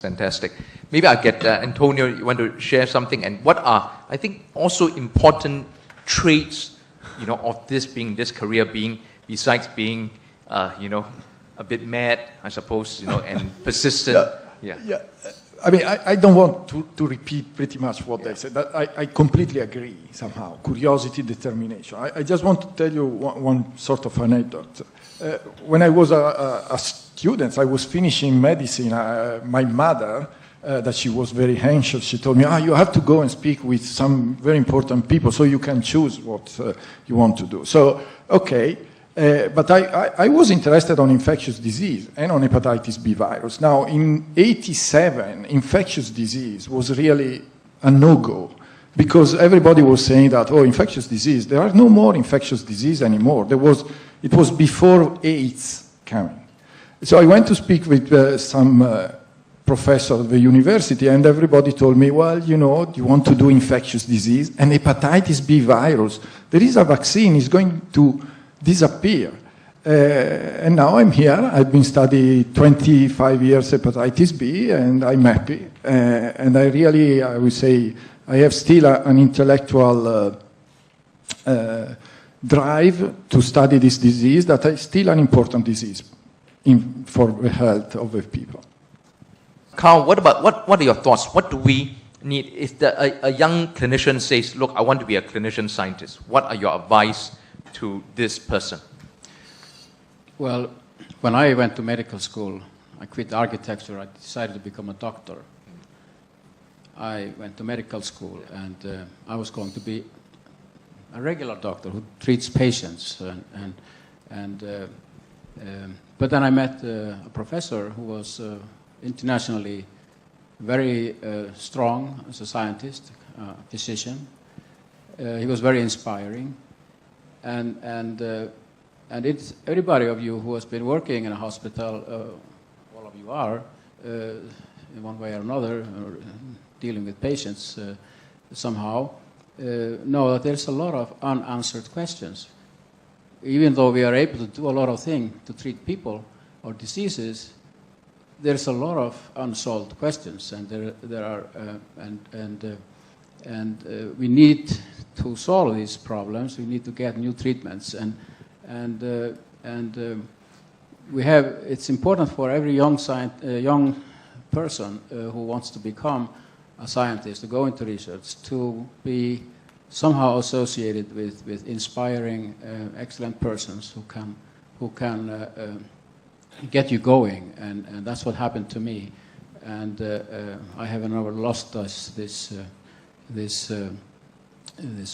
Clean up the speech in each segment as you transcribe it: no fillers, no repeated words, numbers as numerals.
Fantastic. Maybe I'll get Antonio, you want to share something? And what are, I think, also important traits, of this career being, besides being, a bit mad, I suppose, and persistent. Yeah. I mean, I don't want to repeat pretty much what they said. I completely agree somehow. Curiosity, determination. I just want to tell you one sort of anecdote. When I was a student, I was finishing medicine. My mother, that she was very anxious, she told me, you have to go and speak with some very important people so you can choose what you want to do. So, okay. But I was interested on infectious disease and on hepatitis B virus. Now, in '87, infectious disease was really a no-go because everybody was saying that, infectious disease, there are no more infectious disease anymore. It was before AIDS coming. So I went to speak with some professor at the university, and everybody told me, well, you want to do infectious disease and hepatitis B virus. There is a vaccine, it's going to disappear. And now I'm here. I've been studying 25 years hepatitis B, and I'm happy. And I would say, I have still an intellectual drive to study this disease that is still an important disease for the health of the people. Karl, what are your thoughts? What do we need? If a young clinician says, look, I want to be a clinician scientist, what are your advice to this person? Well, when I went to medical school, I quit architecture, I decided to become a doctor. I went to medical school, and I was going to be a regular doctor who treats patients. But then I met a professor who was internationally very strong as a scientist, physician. He was very inspiring. And it's everybody of you who has been working in a hospital, all of you are, in one way or another, or dealing with patients somehow, know that there's a lot of unanswered questions. Even though we are able to do a lot of things to treat people or diseases, there's a lot of unsolved questions, and we need to solve these problems. We need to get new treatments, and we have. It's important for every young person who wants to become a scientist, to go into research, to be somehow associated with inspiring, excellent persons who can get you going, and that's what happened to me. And I have never lost this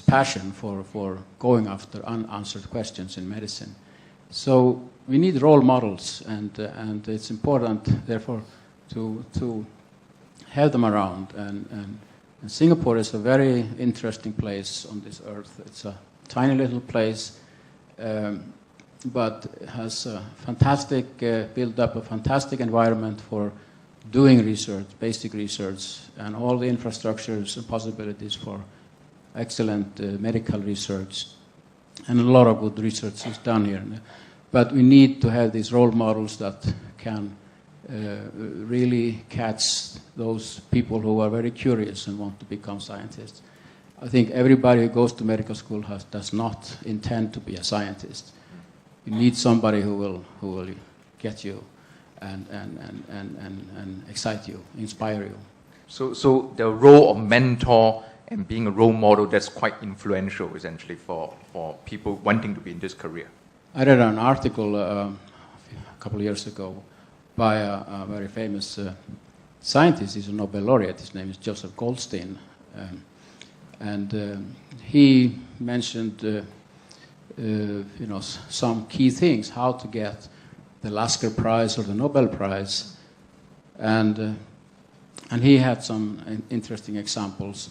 passion for going after unanswered questions in medicine. So we need role models, and it's important, therefore, to have them around. And Singapore is a very interesting place on this earth. It's a tiny little place, but has a fantastic, built up a fantastic environment for doing research, basic research, and all the infrastructures and possibilities for excellent medical research. And a lot of good research is done here. But we need to have these role models that can really catch those people who are very curious and want to become scientists. I think everybody who goes to medical school does not intend to be a scientist. You need somebody who will get you and excite you, inspire you. So the role of mentor and being a role model, that's quite influential, essentially, for people wanting to be in this career. I read an article a couple of years ago by a very famous scientist. He's a Nobel laureate. His name is Joseph Goldstein. And he mentioned some key things, how to get the Lasker Prize or the Nobel Prize. And he had some interesting examples.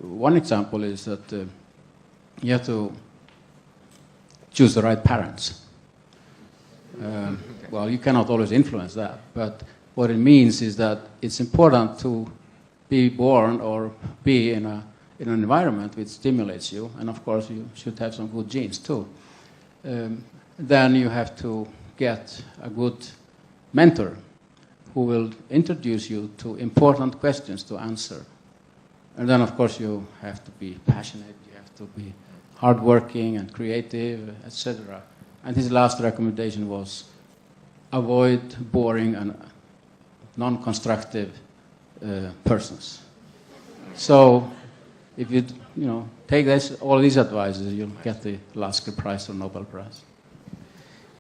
One example is that you have to choose the right parents. Well, you cannot always influence that, but what it means is that it's important to be born or be in an environment which stimulates you, and of course you should have some good genes too. Then you have to get a good mentor who will introduce you to important questions to answer. And then, of course, you have to be passionate, you have to be hardworking and creative, etc. And his last recommendation was avoid boring and non-constructive persons. So if you take all these advices, you'll get the Lasker Prize or Nobel Prize.